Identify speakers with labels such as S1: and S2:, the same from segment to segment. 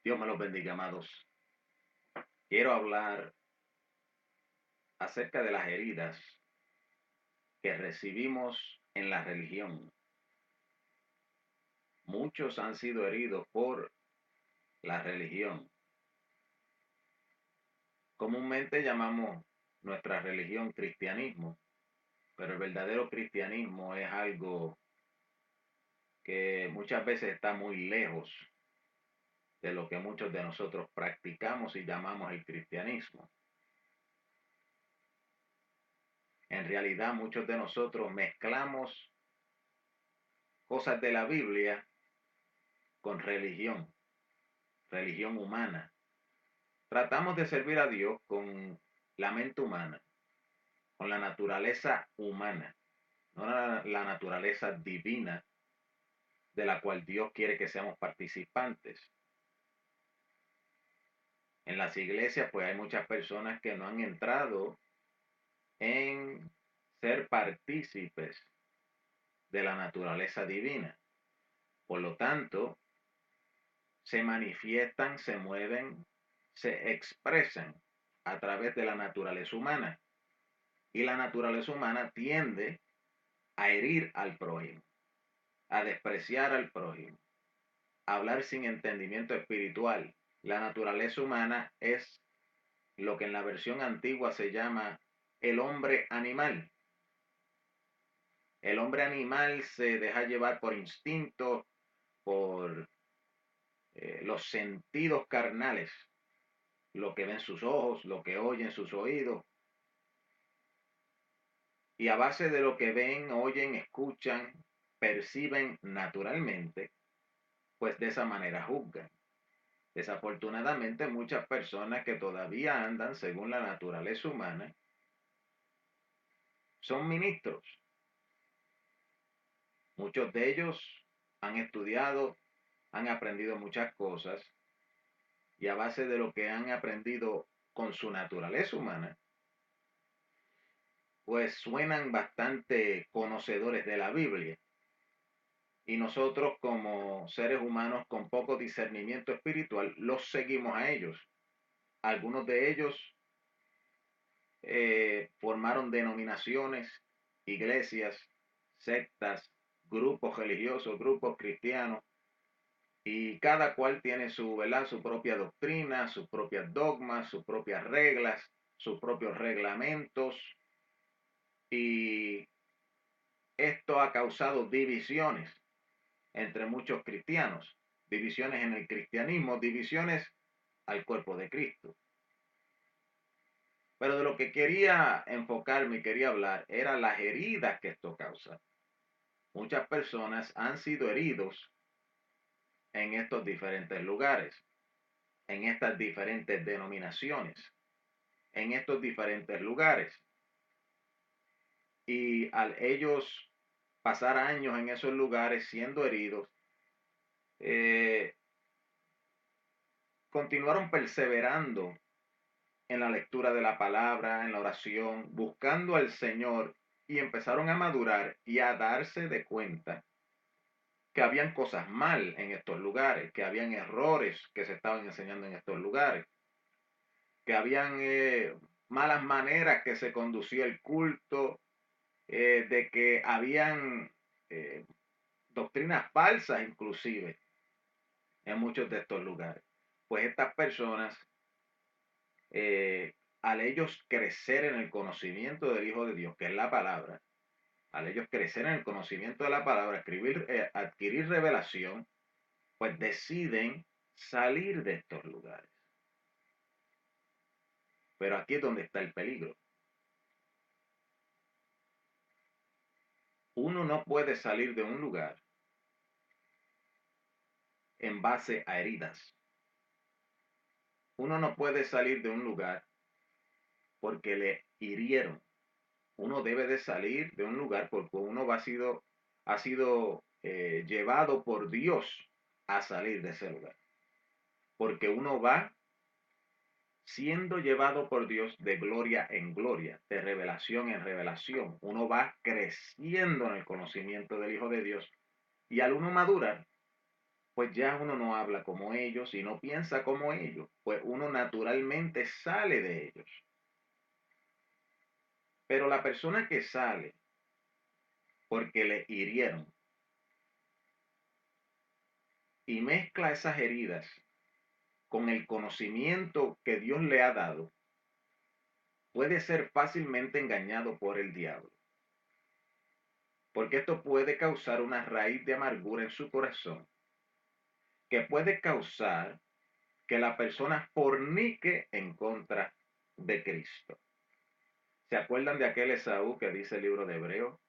S1: Dios me los bendiga, amados. Quiero hablar acerca de las heridas que recibimos en la religión. Muchos han sido heridos por la religión. Comúnmente llamamos nuestra religión cristianismo, pero el verdadero cristianismo es algo que muchas veces está muy lejos de lo que muchos de nosotros practicamos y llamamos el cristianismo. En realidad, muchos de nosotros mezclamos cosas de la Biblia con religión humana. Tratamos de servir a Dios con la mente humana, con la naturaleza humana, no la naturaleza divina de la cual Dios quiere que seamos participantes. En las iglesias, pues hay muchas personas que no han entrado en ser partícipes de la naturaleza divina. Por lo tanto, se manifiestan, se mueven, se expresan a través de la naturaleza humana. Y la naturaleza humana tiende a herir al prójimo, a despreciar al prójimo, a hablar sin entendimiento espiritual. La naturaleza humana es lo que en la versión antigua se llama el hombre animal. El hombre animal se deja llevar por instinto, por los sentidos carnales, lo que ven sus ojos, lo que oyen sus oídos, y a base de lo que ven, oyen, escuchan, perciben naturalmente, pues de esa manera juzgan. Desafortunadamente, muchas personas que todavía andan según la naturaleza humana son ministros. Muchos de ellos han estudiado, han aprendido muchas cosas y a base de lo que han aprendido con su naturaleza humana, pues suenan bastante conocedores de la Biblia. Y nosotros como seres humanos con poco discernimiento espiritual los seguimos a ellos. Algunos de ellos formaron denominaciones, iglesias, sectas, grupos religiosos, grupos cristianos, y cada cual tiene su, ¿verdad?, su propia doctrina, sus propias dogmas, sus propias reglas, sus propios reglamentos, y esto ha causado divisiones entre muchos cristianos, divisiones en el cristianismo, divisiones al cuerpo de Cristo. Pero de lo que quería enfocarme y quería hablar era las heridas que esto causa. Muchas personas han sido heridos en estos diferentes lugares, en estas diferentes denominaciones, en estos diferentes lugares. Y al ellos pasar años en esos lugares siendo heridos, eh, continuaron perseverando en la lectura de la palabra, en la oración, buscando al Señor, y empezaron a madurar y a darse de cuenta que habían cosas mal en estos lugares, que habían errores que se estaban enseñando en estos lugares, que habían malas maneras que se conducía el culto, de que habían eh, doctrinas falsas inclusive en muchos de estos lugares. Pues estas personas, al ellos crecer en el conocimiento del Hijo de Dios, que es la palabra, al ellos crecer en el conocimiento de la palabra, adquirir revelación, pues deciden salir de estos lugares. Pero aquí es donde está el peligro. Uno no puede salir de un lugar en base a heridas. Uno no puede salir de un lugar porque le hirieron. Uno debe de salir de un lugar porque ha sido llevado por Dios a salir de ese lugar. Porque uno va siendo llevado por Dios de gloria en gloria, de revelación en revelación. Uno va creciendo en el conocimiento del Hijo de Dios, y al uno madurar, pues ya uno no habla como ellos y no piensa como ellos, pues uno naturalmente sale de ellos. Pero la persona que sale porque le hirieron y mezcla esas heridas con el conocimiento que Dios le ha dado, puede ser fácilmente engañado por el diablo. Porque esto puede causar una raíz de amargura en su corazón, que puede causar que la persona fornique en contra de Cristo. ¿Se acuerdan de aquel Esaú que dice el libro de Hebreo?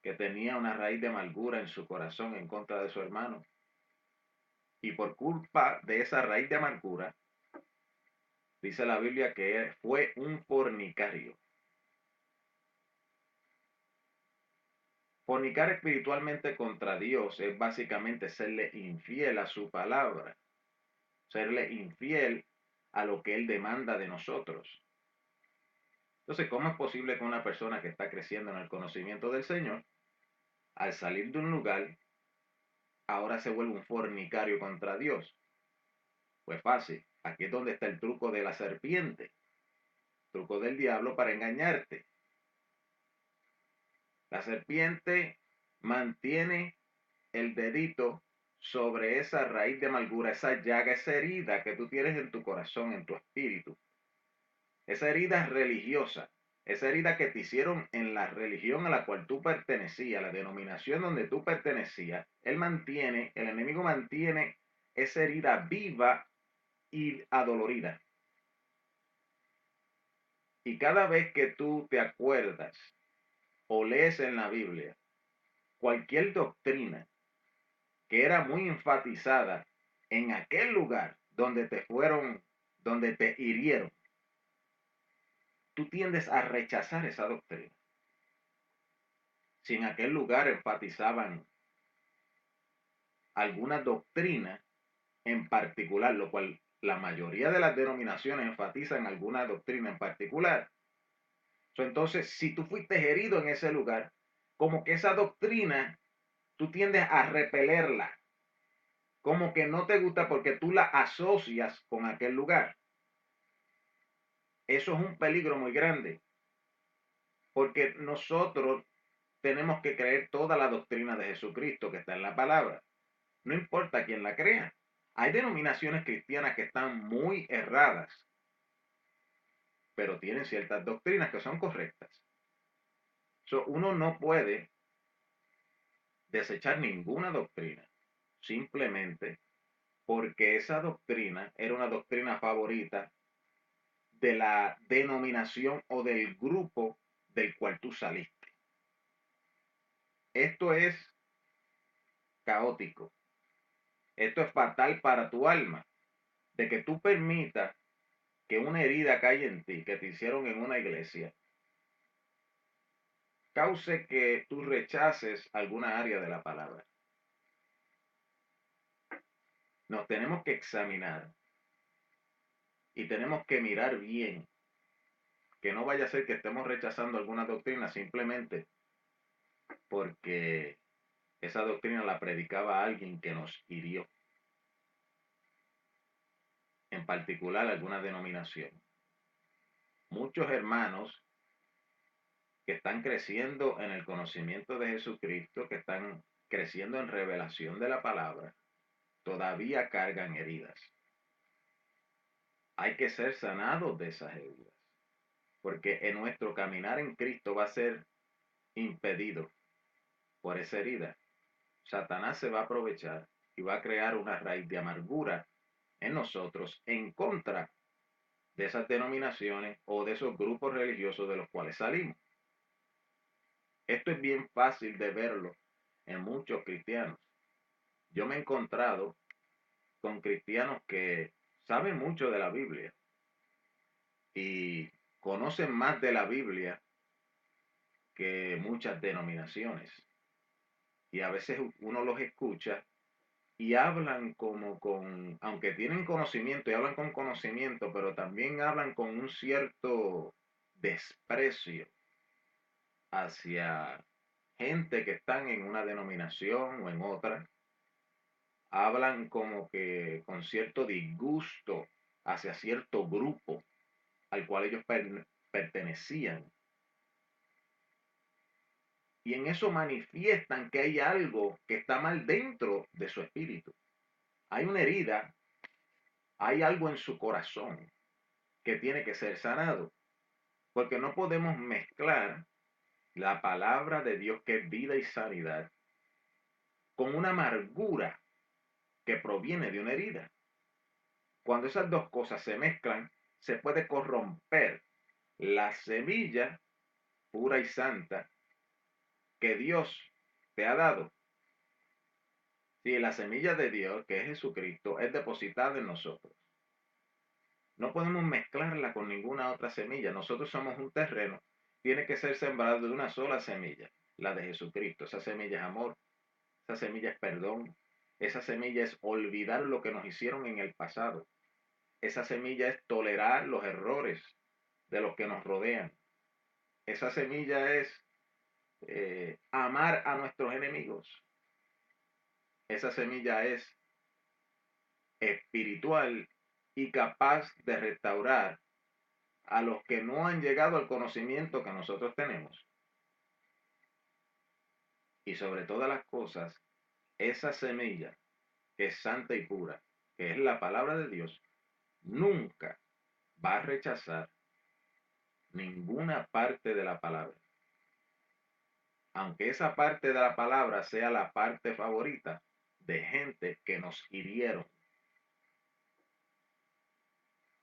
S1: Que tenía una raíz de amargura en su corazón en contra de su hermano. Y por culpa de esa raíz de amargura, dice la Biblia que fue un fornicario. Fornicar espiritualmente contra Dios es básicamente serle infiel a su palabra, serle infiel a lo que Él demanda de nosotros. Entonces, ¿cómo es posible que una persona que está creciendo en el conocimiento del Señor, al salir de un lugar, ahora se vuelve un fornicario contra Dios? Pues fácil, aquí es donde está el truco de la serpiente, truco del diablo para engañarte. La serpiente mantiene el dedito sobre esa raíz de amargura, esa llaga, esa herida que tú tienes en tu corazón, en tu espíritu. Esa herida religiosa, esa herida que te hicieron en la religión a la cual tú pertenecías, la denominación donde tú pertenecías, el enemigo mantiene esa herida viva y adolorida. Y cada vez que tú te acuerdas o lees en la Biblia cualquier doctrina que era muy enfatizada en aquel lugar donde te hirieron, tú tiendes a rechazar esa doctrina. Si en aquel lugar enfatizaban alguna doctrina en particular, lo cual la mayoría de las denominaciones enfatizan alguna doctrina en particular. Entonces, si tú fuiste herido en ese lugar, como que esa doctrina, tú tiendes a repelerla, como que no te gusta porque tú la asocias con aquel lugar. Eso es un peligro muy grande, porque nosotros tenemos que creer toda la doctrina de Jesucristo que está en la palabra. No importa quién la crea. Hay denominaciones cristianas que están muy erradas, pero tienen ciertas doctrinas que son correctas. Uno no puede desechar ninguna doctrina simplemente porque esa doctrina era una doctrina favorita de la denominación o del grupo del cual tú saliste. Esto es caótico. Esto es fatal para tu alma, de que tú permitas que una herida caiga en ti, que te hicieron en una iglesia, cause que tú rechaces alguna área de la palabra. Nos tenemos que examinar y tenemos que mirar bien, que no vaya a ser que estemos rechazando alguna doctrina simplemente porque esa doctrina la predicaba alguien que nos hirió, en particular alguna denominación. Muchos hermanos que están creciendo en el conocimiento de Jesucristo, que están creciendo en revelación de la palabra, todavía cargan heridas. Hay que ser sanados de esas heridas, porque en nuestro caminar en Cristo va a ser impedido por esa herida. Satanás se va a aprovechar y va a crear una raíz de amargura en nosotros en contra de esas denominaciones o de esos grupos religiosos de los cuales salimos. Esto es bien fácil de verlo en muchos cristianos. Yo me he encontrado con cristianos que saben mucho de la Biblia y conocen más de la Biblia que muchas denominaciones. Y a veces uno los escucha y hablan como aunque tienen conocimiento y hablan con conocimiento, pero también hablan con un cierto desprecio hacia gente que están en una denominación o en otra, hablan como que con cierto disgusto hacia cierto grupo al cual ellos pertenecían. Y en eso manifiestan que hay algo que está mal dentro de su espíritu. Hay una herida, hay algo en su corazón que tiene que ser sanado. Porque no podemos mezclar la palabra de Dios, que es vida y sanidad, con una amargura que proviene de una herida. Cuando esas dos cosas se mezclan, se puede corromper la semilla pura y santa que Dios te ha dado. Si la semilla de Dios, que es Jesucristo, es depositada en nosotros, no podemos mezclarla con ninguna otra semilla. Nosotros somos un terreno, tiene que ser sembrado de una sola semilla, la de Jesucristo. Esa semilla es amor, esa semilla es perdón, esa semilla es olvidar lo que nos hicieron en el pasado. Esa semilla es tolerar los errores de los que nos rodean. Esa semilla es amar a nuestros enemigos. Esa semilla es espiritual y capaz de restaurar a los que no han llegado al conocimiento que nosotros tenemos. Y sobre todas las cosas, esa semilla que es santa y pura, que es la palabra de Dios, nunca va a rechazar ninguna parte de la palabra. Aunque esa parte de la palabra sea la parte favorita de gente que nos hirieron.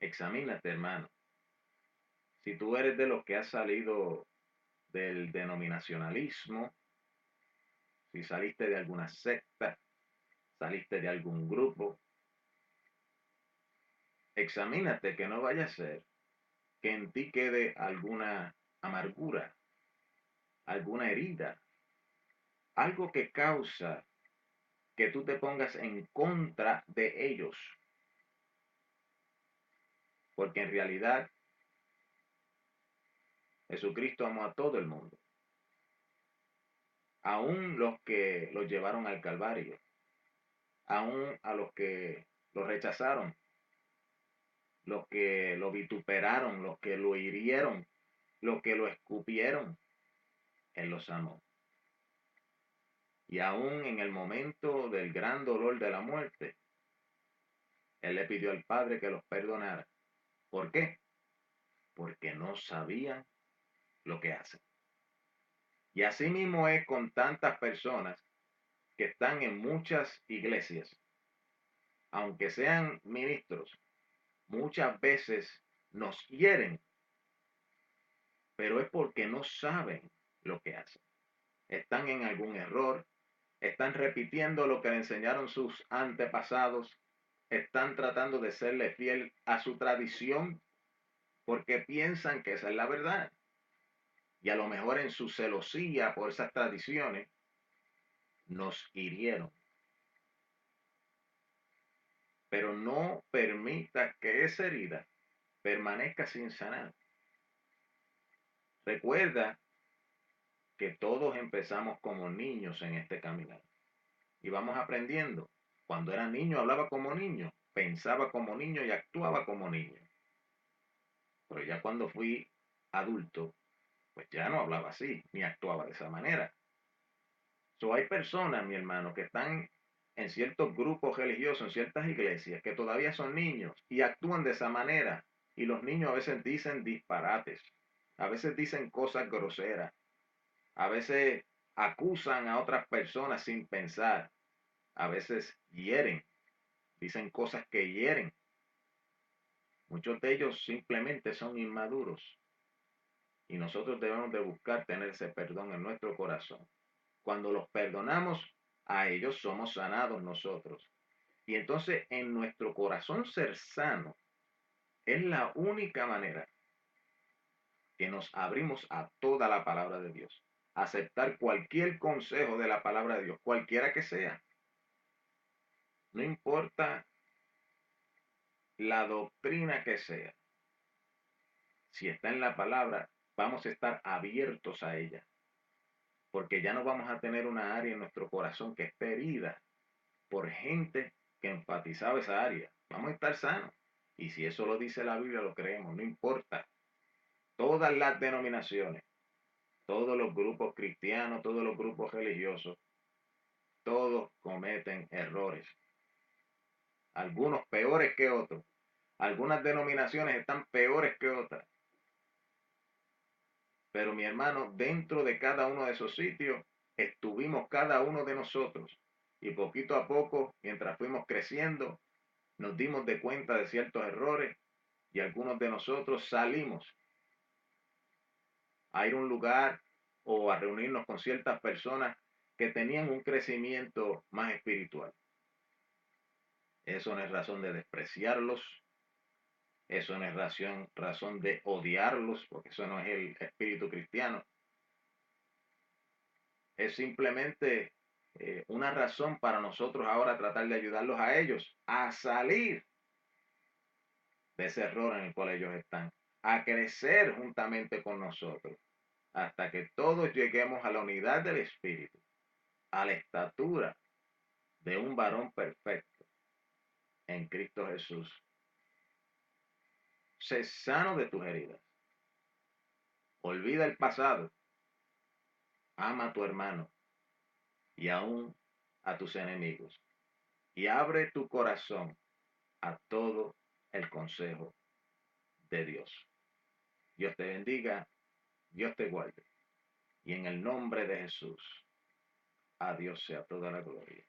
S1: Examínate, hermano. Si tú eres de los que has salido del denominacionalismo, si saliste de alguna secta, saliste de algún grupo, examínate que no vaya a ser que en ti quede alguna amargura, alguna herida, algo que causa que tú te pongas en contra de ellos. Porque en realidad Jesucristo amó a todo el mundo, aún los que los llevaron al Calvario, aún a los que lo rechazaron, los que lo vituperaron, los que lo hirieron, los que lo escupieron, Él los amó. Y aún en el momento del gran dolor de la muerte, Él le pidió al Padre que los perdonara. ¿Por qué? Porque no sabían lo que hacen. Y así mismo es con tantas personas que están en muchas iglesias, aunque sean ministros, muchas veces nos hieren, pero es porque no saben lo que hacen. Están en algún error, están repitiendo lo que le enseñaron sus antepasados, están tratando de serle fiel a su tradición porque piensan que esa es la verdad. Y a lo mejor en su celosía por esas tradiciones nos hirieron. Pero no permita que esa herida permanezca sin sanar. Recuerda que todos empezamos como niños en este caminar y vamos aprendiendo. Cuando era niño hablaba como niño, pensaba como niño y actuaba como niño. Pero ya cuando fui adulto, pues ya no hablaba así, ni actuaba de esa manera. Hay personas, mi hermano, que están en ciertos grupos religiosos, en ciertas iglesias, que todavía son niños y actúan de esa manera. Y los niños a veces dicen disparates, a veces dicen cosas groseras, a veces acusan a otras personas sin pensar, a veces hieren, dicen cosas que hieren. Muchos de ellos simplemente son inmaduros y nosotros debemos de buscar tener ese perdón en nuestro corazón. Cuando los perdonamos a ellos, somos sanados nosotros. Y entonces en nuestro corazón ser sano es la única manera que nos abrimos a toda la palabra de Dios. Aceptar cualquier consejo de la palabra de Dios, cualquiera que sea. No importa la doctrina que sea. Si está en la palabra, vamos a estar abiertos a ella. Porque ya no vamos a tener una área en nuestro corazón que esté herida por gente que enfatizaba esa área. Vamos a estar sanos. Y si eso lo dice la Biblia, lo creemos, no importa. Todas las denominaciones, todos los grupos cristianos, todos los grupos religiosos, todos cometen errores. Algunos peores que otros. Algunas denominaciones están peores que otras. Pero mi hermano, dentro de cada uno de esos sitios, estuvimos cada uno de nosotros. Y poquito a poco, mientras fuimos creciendo, nos dimos de cuenta de ciertos errores y algunos de nosotros salimos a ir a un lugar o a reunirnos con ciertas personas que tenían un crecimiento más espiritual. Eso no es razón de despreciarlos, eso no es razón de odiarlos, porque eso no es el espíritu cristiano. Es simplemente una razón para nosotros ahora tratar de ayudarlos a ellos a salir de ese error en el cual ellos están, a crecer juntamente con nosotros, hasta que todos lleguemos a la unidad del Espíritu, a la estatura de un varón perfecto en Cristo Jesús. Sé sano de tus heridas. Olvida el pasado. Ama a tu hermano y aún a tus enemigos. Y abre tu corazón a todo el consejo de Dios. Dios te bendiga, Dios te guarde. Y en el nombre de Jesús, a Dios sea toda la gloria.